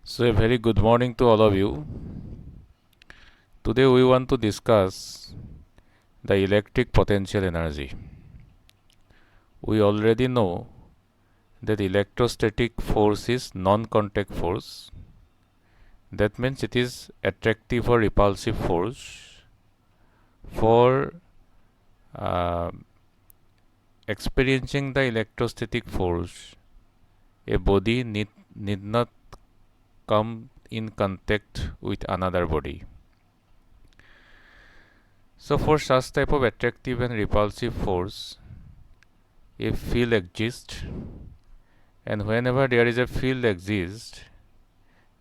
So, a very good morning to all of you. Today, we want to discuss the electric potential energy. We already know that electrostatic force is non contact force. That means it is attractive or repulsive force. For uh, experiencing the electrostatic force, a body need not come in contact with another body. So, for such type of attractive and repulsive force, a field exists, and whenever there is a field exists,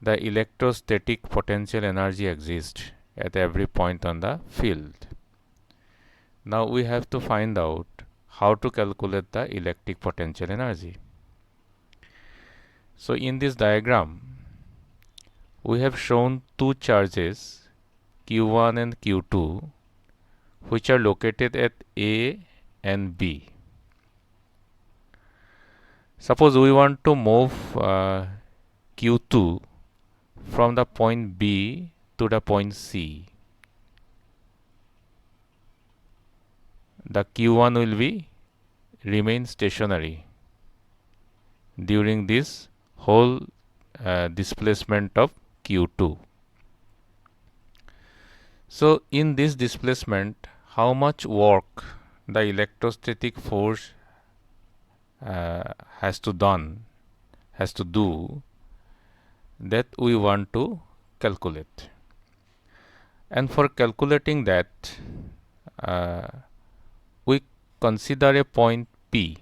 the electrostatic potential energy exists at every point on the field. Now we have to find out how to calculate the electric potential energy. So in this diagram, we have shown two charges Q1 and Q2 which are located at A and B. Suppose we want to move Q2 from the point B to the point C. The Q1 will be remain stationary during this whole displacement of Q2. So in this displacement, how much work the electrostatic force has to do, that we want to calculate. And for calculating that, uh, we consider a point P.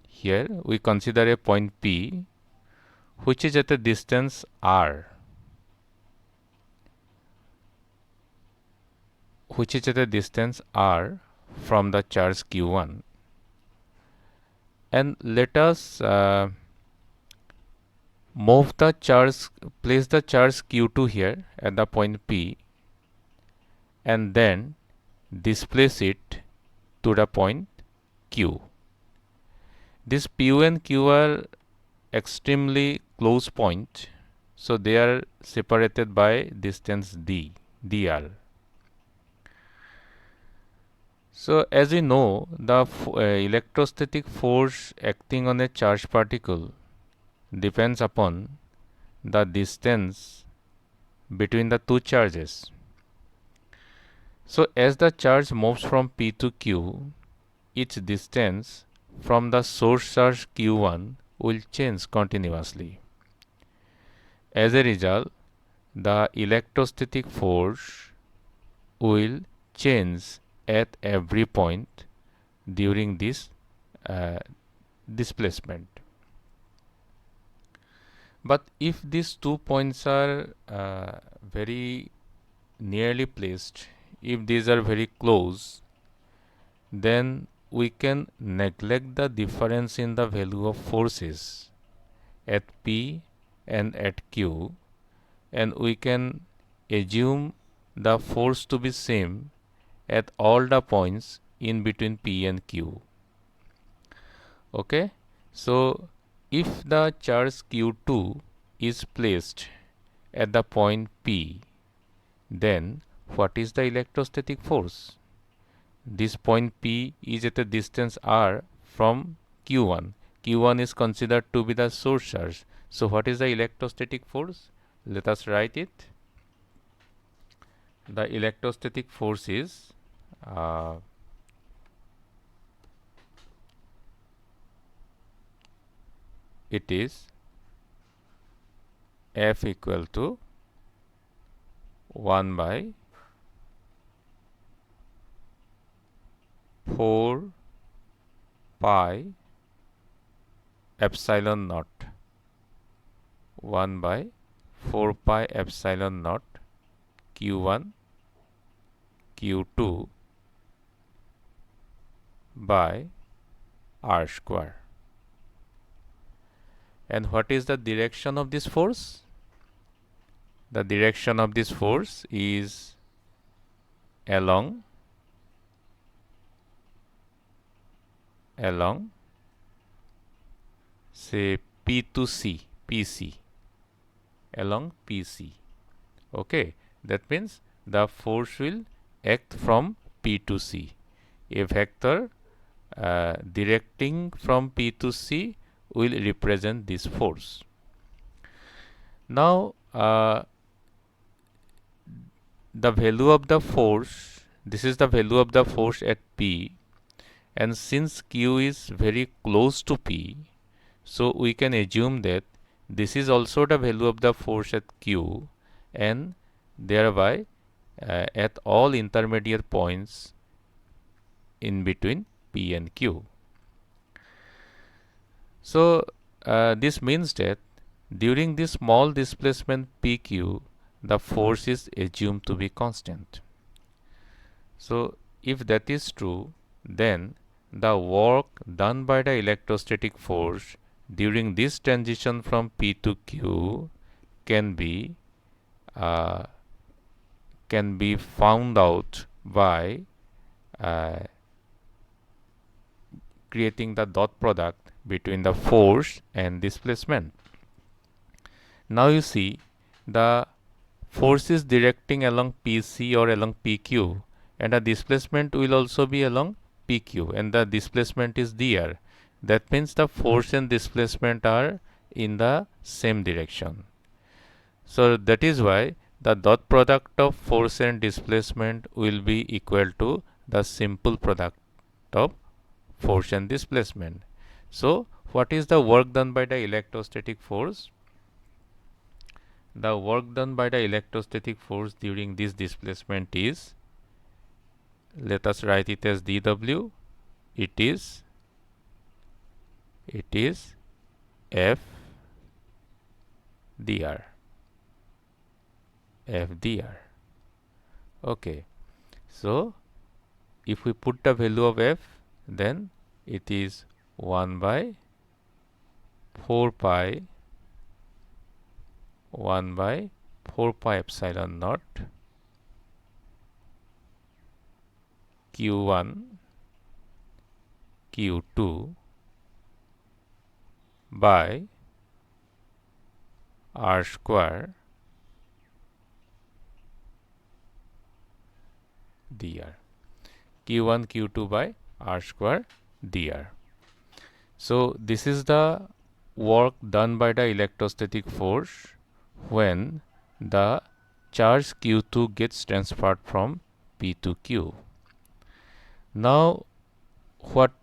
Here we consider a point P which is at a distance r, from the charge q1, and let us place the charge q2 here at the point P and then displace it to the point Q. This P and Q are extremely close point, so they are separated by distance dr. So as we know, the electrostatic force acting on a charged particle depends upon the distance between the two charges. So as the charge moves from P to Q, its distance from the source charge Q1 will change continuously. As a result, the electrostatic force will change at every point during this uh, displacement. But if these 2 points are very nearly placed, if these are very close, then we can neglect the difference in the value of forces at P and at Q, and we can assume the force to be same at all the points in between P and Q. Okay, so if the charge Q2 is placed at the point P, then what is the electrostatic force? This point P is at a distance r from Q1. Q1 is considered to be the source charge. So what is the electrostatic force? Let us write it. The electrostatic force is it is F equal to 1 by 4 pi epsilon naught, 1 by 4 pi epsilon naught Q1 Q2 by r square. And what is the direction of this force? The direction of this force is along say P to C, PC. along PC. Okay, that means the force will act from P to C. A vector directing from P to C will represent this force. Now, the value of the force, this is the value of the force at P, and since Q is very close to P, so we can assume that this is also the value of the force at Q, and thereby at all intermediate points in between P and Q. So this means that during this small displacement PQ, the force is assumed to be constant. So if that is true, then the work done by the electrostatic force during this transition from P to Q can be found out by creating the dot product between the force and displacement. Now you see the force is directing along PC or along PQ, and the displacement will also be along PQ, and the displacement is dr. That means the force and displacement are in the same direction. So that is why the dot product of force and displacement will be equal to the simple product of force and displacement. So what is the work done by the electrostatic force? The work done by the electrostatic force during this displacement is, let us write it as dW. It is F dr. F dr. Okay. So if we put the value of F, then it is 1 by 4 pi epsilon naught Q1 Q2 by R square dr. Q1 Q2 by R square dr. So this is the work done by the electrostatic force when the charge Q2 gets transferred from P to Q. Now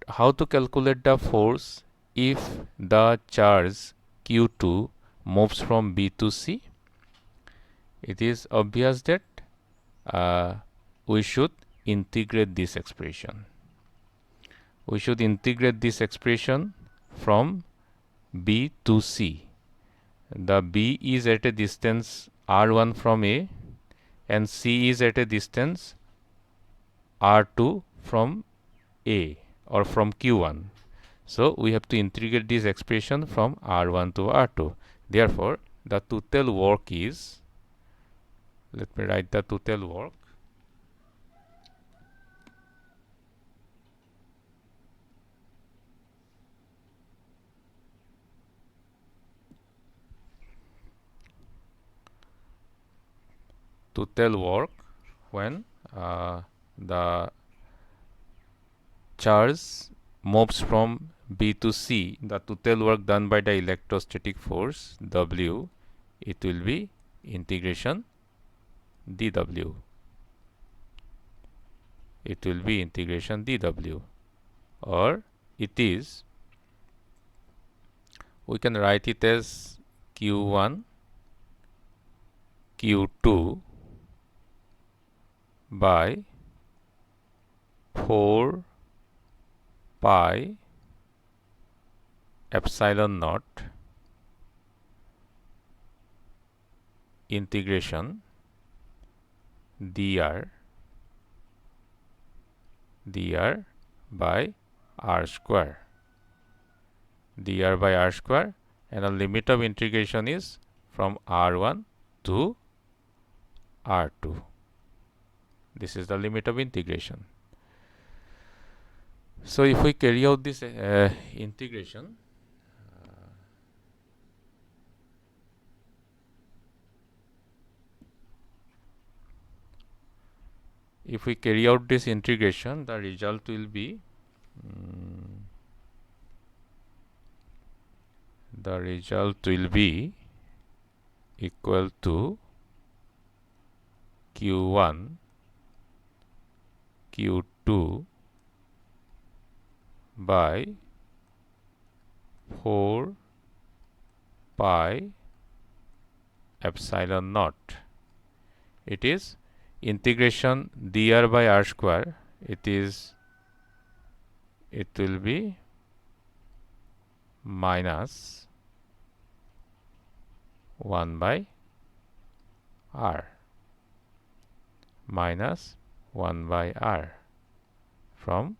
how to calculate the force if the charge Q2 moves from B to C? It is obvious that we should integrate this expression. We should integrate this expression from B to C. The B is at a distance R1 from A, and C is at a distance R2 from A or from Q1. So we have to integrate this expression from R1 to R2. Therefore, the total work is, let me write the total work. Total work when the charge moves from B to C, the total work done by the electrostatic force W, it will be integration dW. It will be integration dW, or it is, we can write it as Q1 Q2 by 4 pi epsilon naught integration dr by R square. Dr by R square, and the limit of integration is from R1 to R2. This is the limit of integration. So if we carry out this integration, if we carry out this integration, the result will be equal to q1 q2 by 4 pi epsilon naught. It is integration dr by r square. It will be minus 1 by r minus 1 by r from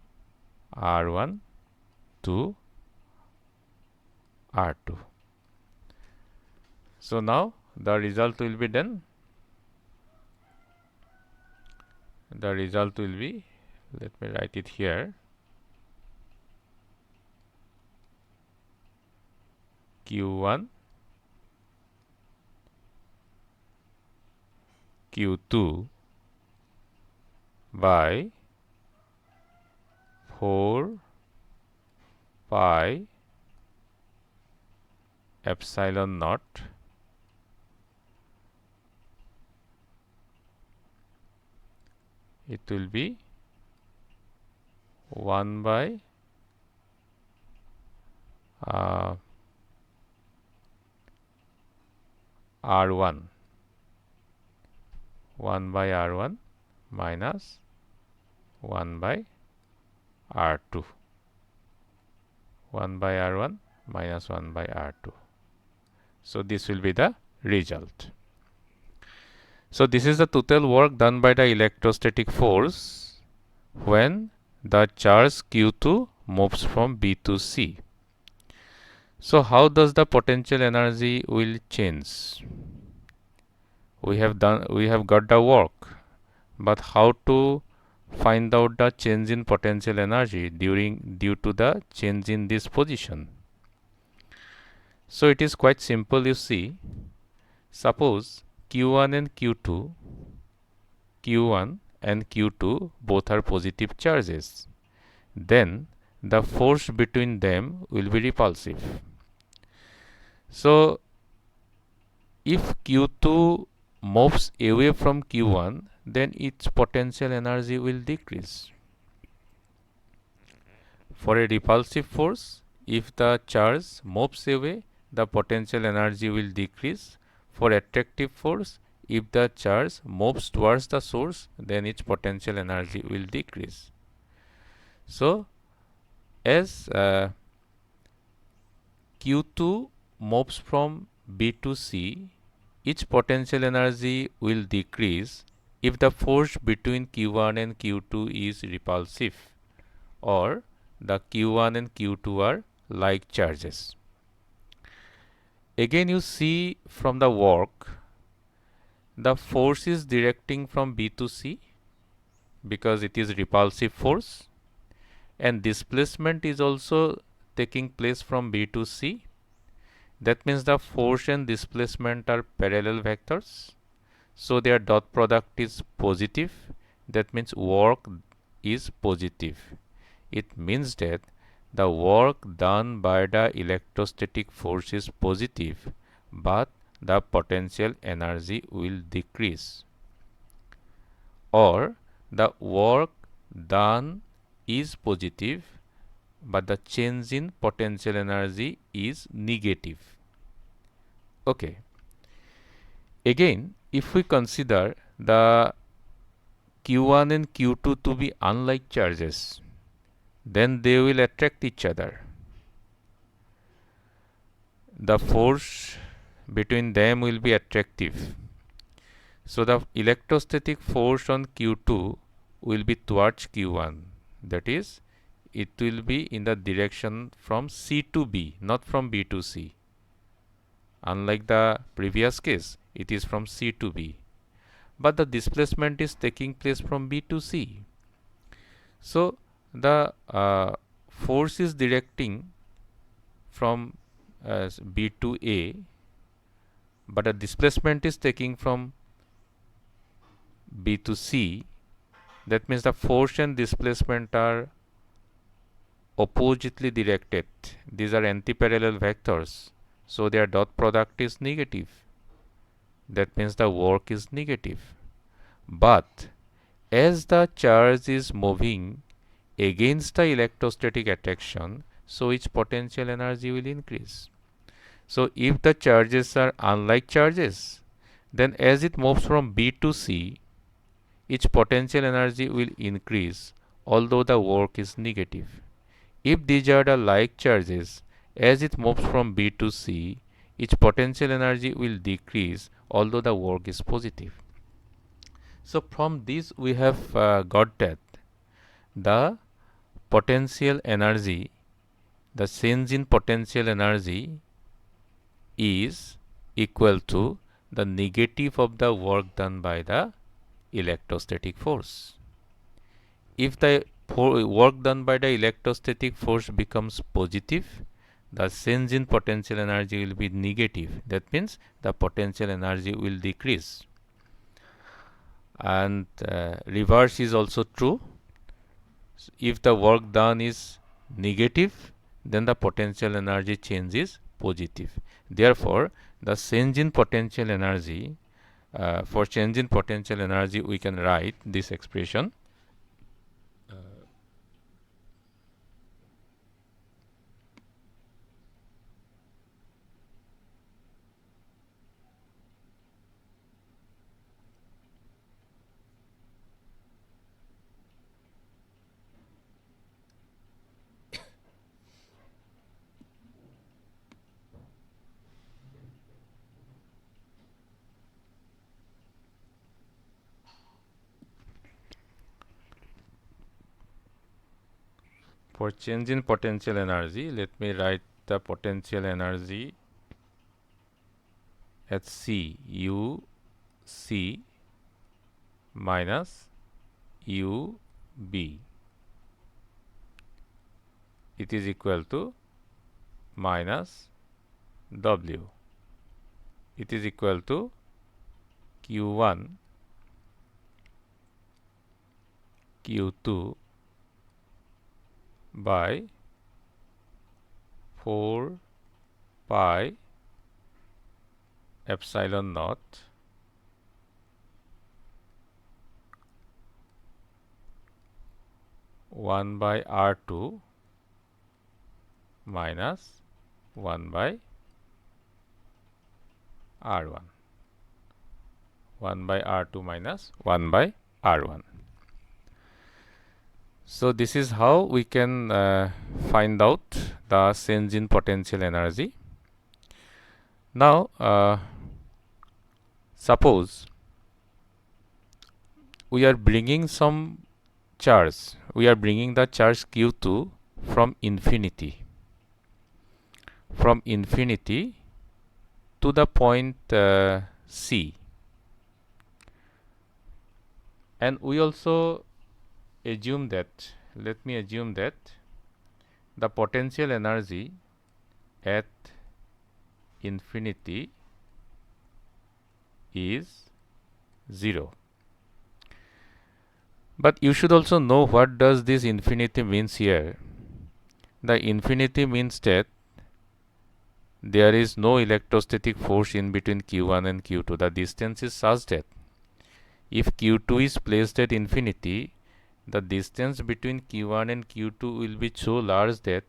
r1 to r2. So now the result will be done. The result will be, let me write it here, q1 q2 by 4 pi epsilon naught it will be 1 by r1 1 by r1 minus 1 by r2 1 by r1 minus 1 by r2. So this will be the result. So this is the total work done by the electrostatic force when the charge q2 moves from B to C. So how does the potential energy will change? We have got the work, but how to find out the change in potential energy due to the change in this position? So it is quite simple. You see, suppose q1 and q2 both are positive charges, then the force between them will be repulsive. So if q2 moves away from q1, then its potential energy will decrease. For a repulsive force, if the charge moves away, the potential energy will decrease. For attractive force, if the charge moves towards the source, then its potential energy will decrease. So as q2 moves from B to C, its potential energy will decrease if the force between q1 and q2 is repulsive, or the q1 and q2 are like charges. Again, you see from the work, the force is directing from B to C because it is repulsive force, and displacement is also taking place from B to C. That means the force and displacement are parallel vectors, so their dot product is positive. That means work is positive. It means that the work done by the electrostatic force is positive, but the potential energy will decrease. Or the work done is positive, but the change in potential energy is negative. Okay. Again, if we consider the q1 and q2 to be unlike charges, then they will attract each other. The force between them will be attractive. So the electrostatic force on q2 will be towards q1. That is, it will be in the direction from C to B, not from B to C. Unlike the previous case, it is from C to B. But the displacement is taking place from B to C. So the force is directing from B to A, but the displacement is taking from B to C. That means the force and displacement are oppositely directed. These are antiparallel vectors, so their dot product is negative. That means the work is negative. But as the charge is moving against the electrostatic attraction, so its potential energy will increase. So if the charges are unlike charges, then as it moves from B to C, its potential energy will increase, although the work is negative. If these are the like charges, as it moves from B to C, its potential energy will decrease, although the work is positive. So from this we have got that the potential energy, the change in potential energy is equal to the negative of the work done by the electrostatic force. If the work done by the electrostatic force becomes positive, the change in potential energy will be negative. That means the potential energy will decrease. And reverse is also true. If the work done is negative, then the potential energy change is positive. Therefore, the change in potential energy, for change in potential energy, we can write this expression. For change in potential energy, let me write the potential energy at C, U C minus U B. It is equal to minus W. It is equal to Q1 Q2 by 4 pi epsilon naught one by R2 minus 1 by R1. 1 by R2 minus 1 by R1. So this is how we can find out the change in potential energy. Now suppose we are bringing some charge, we are bringing the charge Q2 from infinity to the point C, and we also assume that, let me assume that the potential energy at infinity is 0. But you should also know what does this infinity means here. The infinity means that there is no electrostatic force in between Q1 and Q2. The distance is such that if Q2 is placed at infinity, the distance between Q1 and Q2 will be so large that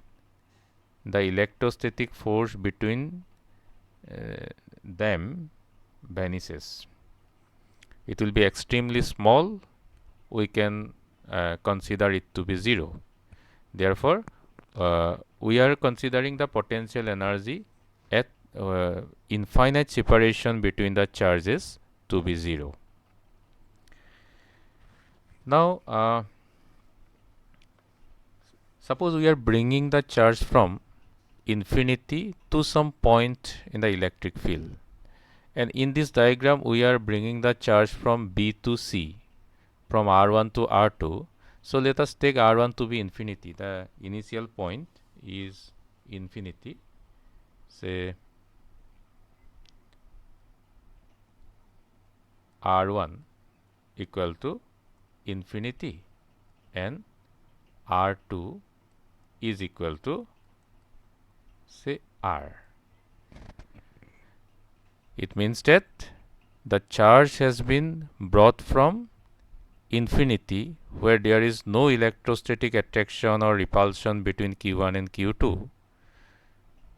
the electrostatic force between them vanishes. It will be extremely small. We can consider it to be 0. Therefore, we are considering the potential energy at infinite separation between the charges to be 0. Now, suppose we are bringing the charge from infinity to some point in the electric field, and in this diagram we are bringing the charge from B to C, from R1 to R2. So let us take R1 to be infinity. The initial point is infinity. Say R1 equal to infinity and R2 is equal to say R. It means that the charge has been brought from infinity, where there is no electrostatic attraction or repulsion between Q1 and Q2,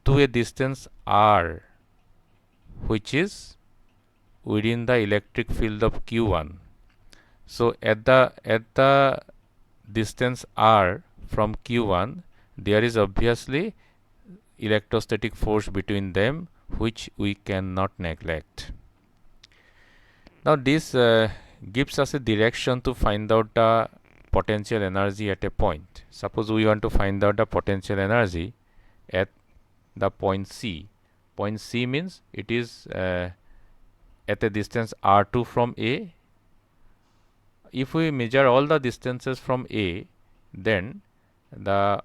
to a distance R, which is within the electric field of Q1. So at the distance R from Q1, there is obviously electrostatic force between them, which we cannot neglect. Now this gives us a direction to find out the potential energy at a point. Suppose we want to find out the potential energy at the point C. Point C means it is at a distance R2 from A. If we measure all the distances from A, then the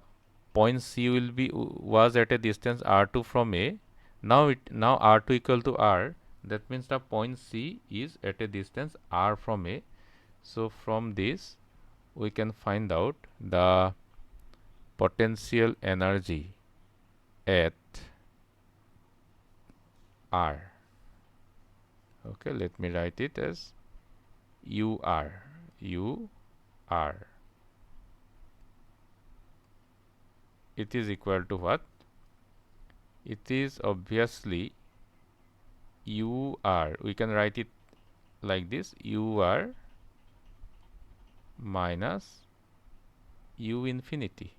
point C will be was at a distance R2 from A. Now R2 equal to R. That means the point C is at a distance R from A. So from this we can find out the potential energy at R. Okay, let me write it as UR. UR. It is equal to what? It is obviously UR. We can write it like this: UR minus U infinity.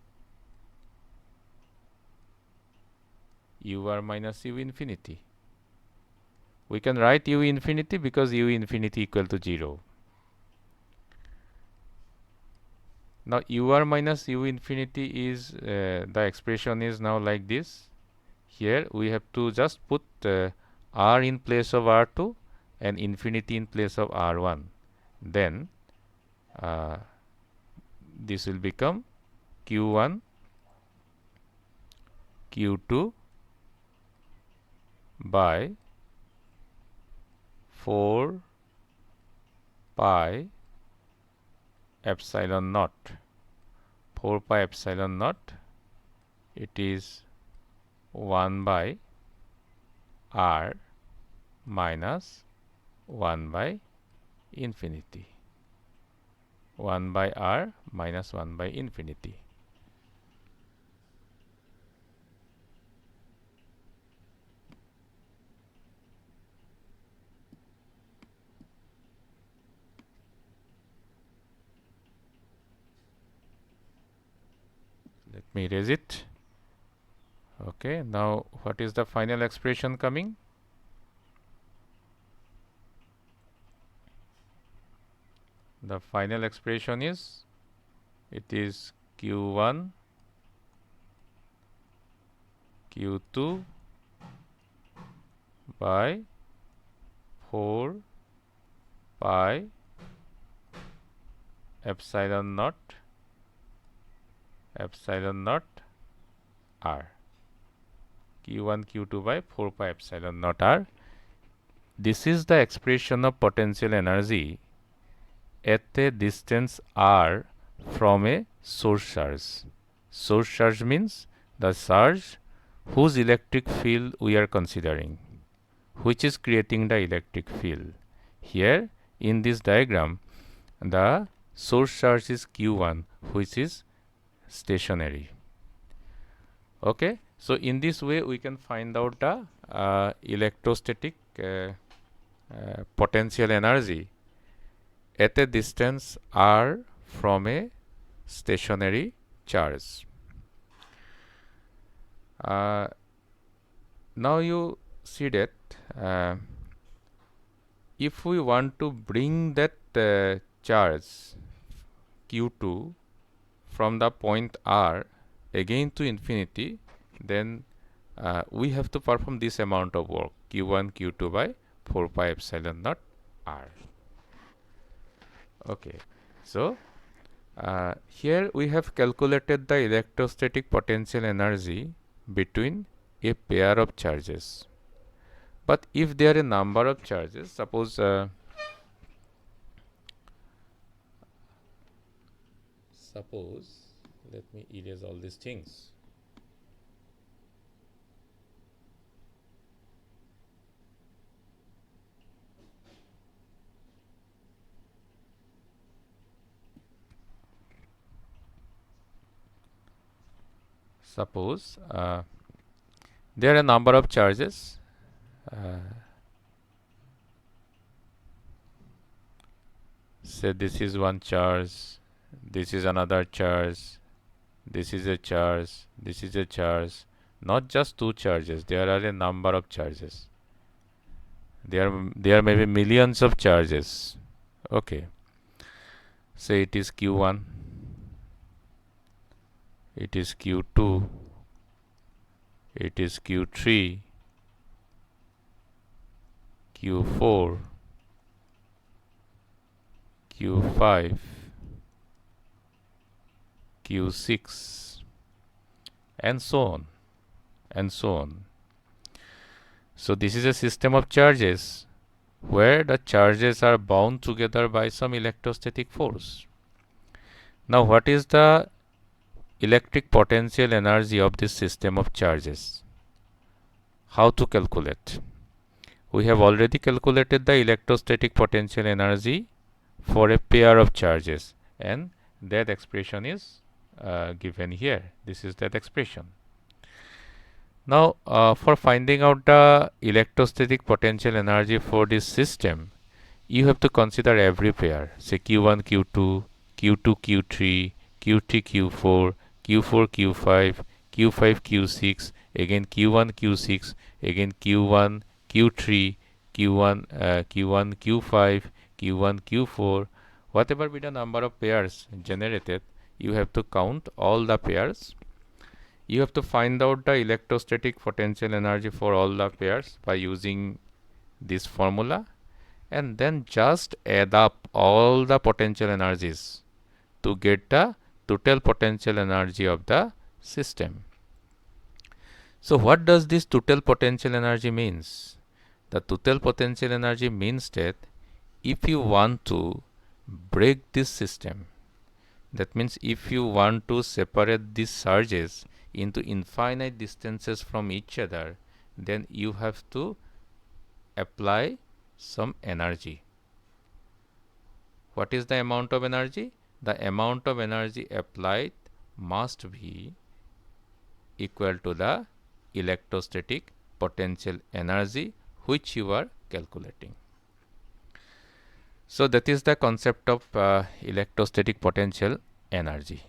UR minus U infinity. We can write U infinity because U infinity equal to 0. Now UR minus U infinity is the expression is now like this. Here we have to just put R in place of R2 and infinity in place of R1. Then this will become Q1 Q2 by 4 pi epsilon naught. 4 pi epsilon naught, it is 1 by R minus 1 by infinity. 1 by R minus 1 by infinity. Let me erase it. Okay, now what is the final expression coming? The final expression is, it is Q1 Q2 by 4 pi epsilon naught R. Q1 Q2 by 4 pi epsilon naught R. This is the expression of potential energy at a distance R from a source charge. Source charge means the charge whose electric field we are considering, which is creating the electric field. Here in this diagram, the source charge is Q1, which is stationary. Okay, so in this way we can find out the electrostatic potential energy at a distance R from a stationary charge. Now you see that if we want to bring that charge Q2 from the point R again to infinity, then we have to perform this amount of work, Q1 Q2 by 4 pi epsilon naught R. Okay, so here we have calculated the electrostatic potential energy between a pair of charges. But if there are a number of charges, suppose suppose, let me erase all these things. Suppose there are a number of charges. Say this is one charge, this is another charge, this is a charge, this is a charge. Not just two charges, there are a number of charges. There may be millions of charges. Okay. Say it is Q1, it is Q2, it is Q3, Q4, Q5, Q6, and so on, and so on. So this is a system of charges where the charges are bound together by some electrostatic force. Now, what is the electric potential energy of this system of charges? How to calculate? We have already calculated the electrostatic potential energy for a pair of charges, and that expression is given here. This is that expression. Now, for finding out the electrostatic potential energy for this system, you have to consider every pair. Say Q1, Q2, Q2, Q3, Q3, Q4, Q4, Q5, Q5, Q6, again Q1, Q6, again Q1, Q3, Q1, Q1, Q5, Q1, Q4. Whatever be the number of pairs generated, you have to count all the pairs. You have to find out the electrostatic potential energy for all the pairs by using this formula, and then just add up all the potential energies to get the total potential energy of the system. So what does this total potential energy means? The total potential energy means that if you want to break this system, that means if you want to separate these charges into infinite distances from each other, then you have to apply some energy. What is the amount of energy? The amount of energy applied must be equal to the electrostatic potential energy which you are calculating. So that is the concept of electrostatic potential energy.